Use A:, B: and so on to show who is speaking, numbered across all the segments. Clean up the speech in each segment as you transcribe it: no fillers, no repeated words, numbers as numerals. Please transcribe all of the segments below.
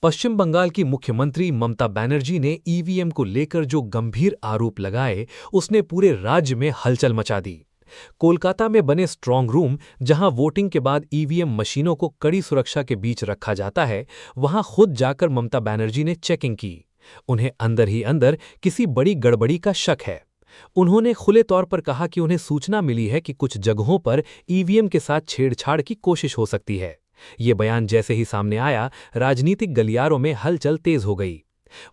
A: पश्चिम बंगाल की मुख्यमंत्री ममता बनर्जी ने ईवीएम को लेकर जो गंभीर आरोप लगाए, उसने पूरे राज्य में हलचल मचा दी। कोलकाता में बने स्ट्रांग रूम, जहां वोटिंग के बाद ईवीएम मशीनों को कड़ी सुरक्षा के बीच रखा जाता है, वहां खुद जाकर ममता बनर्जी ने चेकिंग की। उन्हें अंदर ही अंदर किसी बड़ी गड़बड़ी का शक है। उन्होंने खुले तौर पर कहा कि उन्हें सूचना मिली है कि कुछ जगहों पर ईवीएम के साथ छेड़छाड़ की कोशिश हो सकती है। ये बयान जैसे ही सामने आया, राजनीतिक गलियारों में हलचल तेज हो गई।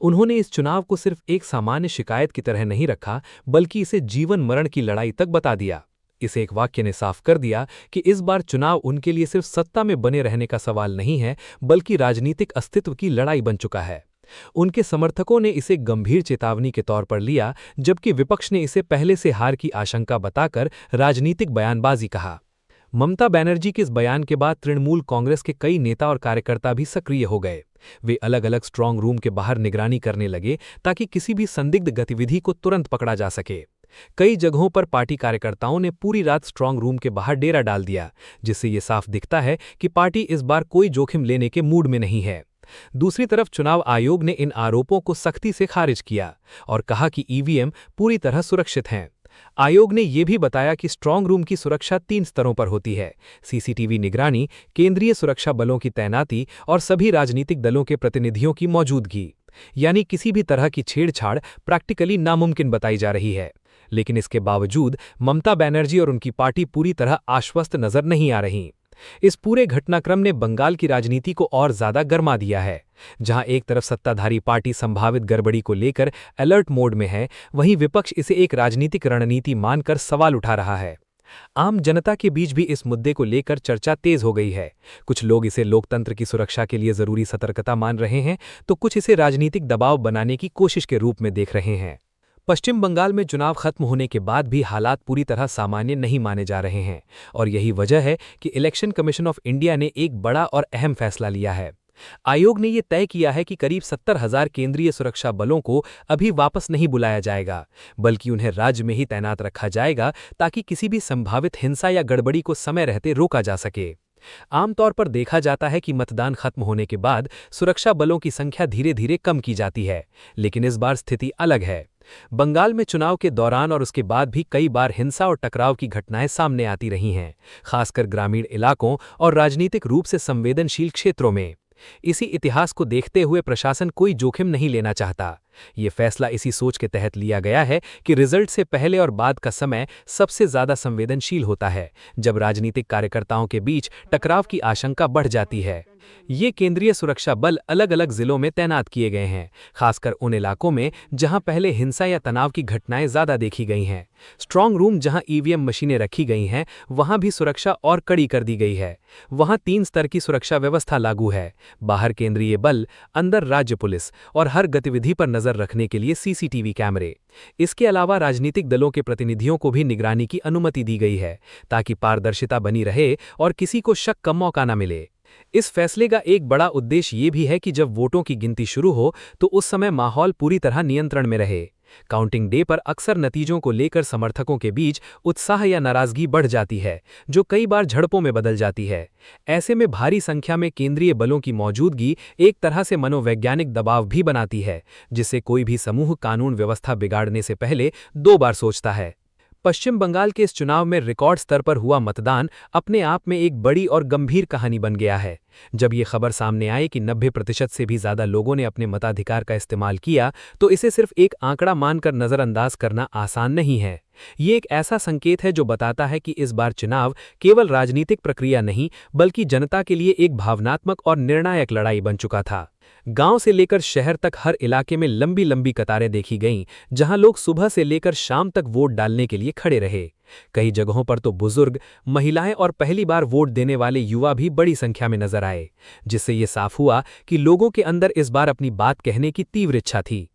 A: उन्होंने इस चुनाव को सिर्फ एक सामान्य शिकायत की तरह नहीं रखा, बल्कि इसे जीवन मरण की लड़ाई तक बता दिया। इस एक वाक्य ने साफ कर दिया कि इस बार चुनाव उनके लिए सिर्फ सत्ता में बने रहने का सवाल नहीं है, बल्कि राजनीतिक अस्तित्व की लड़ाई बन चुका है। उनके समर्थकों ने इसे गंभीर चेतावनी के तौर पर लिया, जबकि विपक्ष ने इसे पहले से हार की आशंका बताकर राजनीतिक बयानबाजी कहा। ममता बनर्जी के इस बयान के बाद तृणमूल कांग्रेस के कई नेता और कार्यकर्ता भी सक्रिय हो गए। वे अलग अलग स्ट्रांग रूम के बाहर निगरानी करने लगे, ताकि किसी भी संदिग्ध गतिविधि को तुरंत पकड़ा जा सके। कई जगहों पर पार्टी कार्यकर्ताओं ने पूरी रात स्ट्रांग रूम के बाहर डेरा डाल दिया, जिससे ये साफ दिखता है कि पार्टी इस बार कोई जोखिम लेने के मूड में नहीं है। दूसरी तरफ चुनाव आयोग ने इन आरोपों को सख्ती से खारिज किया और कहा कि ईवीएम पूरी तरह सुरक्षित हैं। आयोग ने यह भी बताया कि स्ट्रांग रूम की सुरक्षा 3 स्तरों पर होती है: सीसीटीवी निगरानी, केंद्रीय सुरक्षा बलों की तैनाती और सभी राजनीतिक दलों के प्रतिनिधियों की मौजूदगी। यानी किसी भी तरह की छेड़छाड़ प्रैक्टिकली नामुमकिन बताई जा रही है। लेकिन इसके बावजूद ममता बनर्जी और उनकी पार्टी पूरी तरह आश्वस्त नजर नहीं आ रहीं। इस पूरे घटनाक्रम ने बंगाल की राजनीति को और ज्यादा गर्मा दिया है। जहां एक तरफ सत्ताधारी पार्टी संभावित गड़बड़ी को लेकर अलर्ट मोड में है, वहीं विपक्ष इसे एक राजनीतिक रणनीति मानकर सवाल उठा रहा है। आम जनता के बीच भी इस मुद्दे को लेकर चर्चा तेज हो गई है। कुछ लोग इसे लोकतंत्र की सुरक्षा के लिए जरूरी सतर्कता मान रहे हैं, तो कुछ इसे राजनीतिक दबाव बनाने की कोशिश के रूप में देख रहे हैं। पश्चिम बंगाल में चुनाव खत्म होने के बाद भी हालात पूरी तरह सामान्य नहीं माने जा रहे हैं, और यही वजह है कि इलेक्शन कमीशन ऑफ इंडिया ने एक बड़ा और अहम फैसला लिया है। आयोग ने यह तय किया है कि करीब 70,000 केंद्रीय सुरक्षा बलों को अभी वापस नहीं बुलाया जाएगा, बल्कि उन्हें राज्य में ही तैनात रखा जाएगा, ताकि किसी भी संभावित हिंसा या गड़बड़ी को समय रहते रोका जा सके। आमतौर पर देखा जाता है कि मतदान खत्म होने के बाद सुरक्षा बलों की संख्या धीरे धीरे कम की जाती है, लेकिन इस बार स्थिति अलग है। बंगाल में चुनाव के दौरान और उसके बाद भी कई बार हिंसा और टकराव की घटनाएं सामने आती रही हैं, खासकर ग्रामीण इलाकों और राजनीतिक रूप से संवेदनशील क्षेत्रों में। इसी इतिहास को देखते हुए प्रशासन कोई जोखिम नहीं लेना चाहता। ये फैसला इसी सोच के तहत लिया गया है कि रिजल्ट से पहले और बाद का समय सबसे ज्यादा संवेदनशील होता है, जब राजनीतिक कार्यकर्ताओं के बीच टकराव की आशंका बढ़ जाती है। ये केंद्रीय सुरक्षा बल अलग अलग जिलों में तैनात किए गए हैं, खासकर उन इलाकों में जहां पहले हिंसा या तनाव की घटनाएं ज्यादा देखी गई हैं। स्ट्रांग रूम जहां ईवीएम मशीनें रखी गई हैं, वहां भी सुरक्षा और कड़ी कर दी गई है। वहां 3 स्तर की सुरक्षा व्यवस्था लागू है: बाहर केंद्रीय बल, अंदर राज्य पुलिस और हर गतिविधि पर नजर रखने के लिए सीसीटीवी कैमरे। इसके अलावा राजनीतिक दलों के प्रतिनिधियों को भी निगरानी की अनुमति दी गई है, ताकि पारदर्शिता बनी रहे और किसी को शक का मौका न मिले। इस फैसले का एक बड़ा उद्देश्य ये भी है कि जब वोटों की गिनती शुरू हो, तो उस समय माहौल पूरी तरह नियंत्रण में रहे। काउंटिंग डे पर अक्सर नतीजों को लेकर समर्थकों के बीच उत्साह या नाराजगी बढ़ जाती है, जो कई बार झड़पों में बदल जाती है। ऐसे में भारी संख्या में केंद्रीय बलों की मौजूदगी एक तरह से मनोवैज्ञानिक दबाव भी बनाती है, जिससे कोई भी समूह कानून व्यवस्था बिगाड़ने से पहले 2 बार सोचता है। पश्चिम बंगाल के इस चुनाव में रिकॉर्ड स्तर पर हुआ मतदान अपने आप में एक बड़ी और गंभीर कहानी बन गया है। जब ये खबर सामने आई कि 90% से भी ज्यादा लोगों ने अपने मताधिकार का इस्तेमाल किया, तो इसे सिर्फ एक आंकड़ा मानकर नजरअंदाज करना आसान नहीं है। ये एक ऐसा संकेत है जो बताता है कि इस बार चुनाव केवल राजनीतिक प्रक्रिया नहीं, बल्कि जनता के लिए एक भावनात्मक और निर्णायक लड़ाई बन चुका था। गांव से लेकर शहर तक हर इलाके में लंबी लंबी कतारें देखी गईं, जहां लोग सुबह से लेकर शाम तक वोट डालने के लिए खड़े रहे। कई जगहों पर तो बुजुर्ग, महिलाएं और पहली बार वोट देने वाले युवा भी बड़ी संख्या में नजर आए, जिससे ये साफ हुआ कि लोगों के अंदर इस बार अपनी बात कहने की तीव्र इच्छा थी।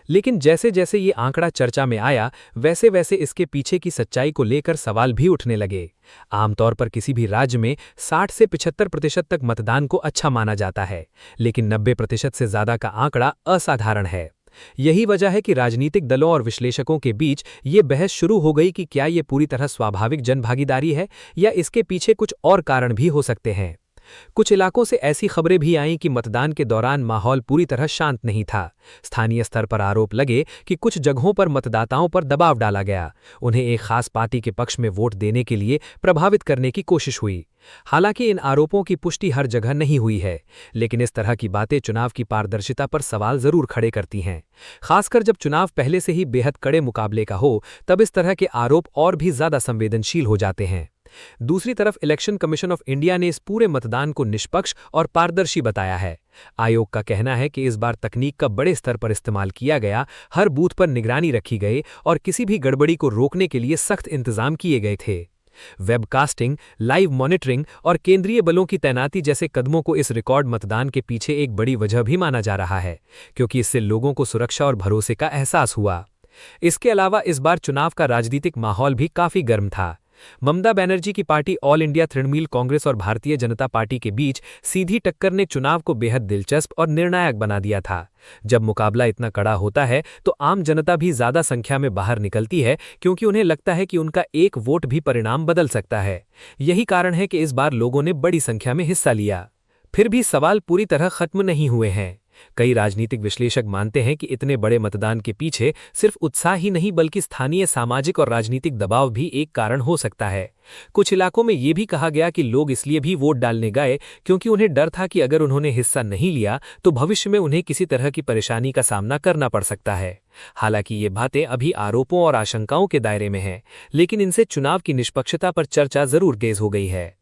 A: लेकिन जैसे जैसे ये आंकड़ा चर्चा में आया, वैसे वैसे इसके पीछे की सच्चाई को लेकर सवाल भी उठने लगे। आमतौर पर किसी भी राज्य में 60 से 75% तक मतदान को अच्छा माना जाता है, लेकिन 90% से ज्यादा का आंकड़ा असाधारण है। यही वजह है कि राजनीतिक दलों और विश्लेषकों के बीच ये बहस शुरू हो गई कि क्या ये पूरी तरह स्वाभाविक जनभागीदारी है या इसके पीछे कुछ और कारण भी हो सकते हैं। कुछ इलाकों से ऐसी खबरें भी आईं कि मतदान के दौरान माहौल पूरी तरह शांत नहीं था। स्थानीय स्तर पर आरोप लगे कि कुछ जगहों पर मतदाताओं पर दबाव डाला गया, उन्हें एक खास पार्टी के पक्ष में वोट देने के लिए प्रभावित करने की कोशिश हुई। हालांकि इन आरोपों की पुष्टि हर जगह नहीं हुई है, लेकिन इस तरह की बातें चुनाव की पारदर्शिता पर सवाल जरूर खड़े करती हैं। खासकर जब चुनाव पहले से ही बेहद कड़े मुकाबले का हो, तब इस तरह के आरोप और भी ज्यादा संवेदनशील हो जाते हैं। दूसरी तरफ इलेक्शन कमीशन ऑफ इंडिया ने इस पूरे मतदान को निष्पक्ष और पारदर्शी बताया है। आयोग का कहना है कि इस बार तकनीक का बड़े स्तर पर इस्तेमाल किया गया, हर बूथ पर निगरानी रखी गई और किसी भी गड़बड़ी को रोकने के लिए सख्त इंतजाम किए गए थे। वेबकास्टिंग, लाइव मॉनिटरिंग और केंद्रीय बलों की तैनाती जैसे कदमों को इस रिकॉर्ड मतदान के पीछे एक बड़ी वजह भी माना जा रहा है, क्योंकि इससे लोगों को सुरक्षा और भरोसे का एहसास हुआ। इसके अलावा इस बार चुनाव का राजनीतिक माहौल भी काफी गर्म था। ममता बनर्जी की party all India Trinamool Congress और भारतीय जनता पार्टी के बीच सीधी टक्कर ने चुनाव को बेहद दिलचस्प और निर्णायक बना दिया था। जब मुकाबला इतना कड़ा होता है तो आम जनता भी ज्यादा संख्या में बाहर निकलती है, क्योंकि उन्हें लगता है कि उनका एक वोट भी परिणाम बदल सकता है। यही कारण है कि इस बार लोगों ने बड़ी संख्या में हिस्सा लिया। फिर भी सवाल पूरी तरह खत्म नहीं हुए हैं। कई राजनीतिक विश्लेषक मानते हैं कि इतने बड़े मतदान के पीछे सिर्फ उत्साह ही नहीं बल्कि स्थानीय सामाजिक और राजनीतिक दबाव भी एक कारण हो सकता है। कुछ इलाकों में ये भी कहा गया कि लोग इसलिए भी वोट डालने गए क्योंकि उन्हें डर था कि अगर उन्होंने हिस्सा नहीं लिया तो भविष्य में उन्हें किसी तरह की परेशानी का सामना करना पड़ सकता है। हालांकि ये बातें अभी आरोपों और आशंकाओं के दायरे में हैं, लेकिन इनसे चुनाव की निष्पक्षता पर चर्चा जरूर तेज हो गई है।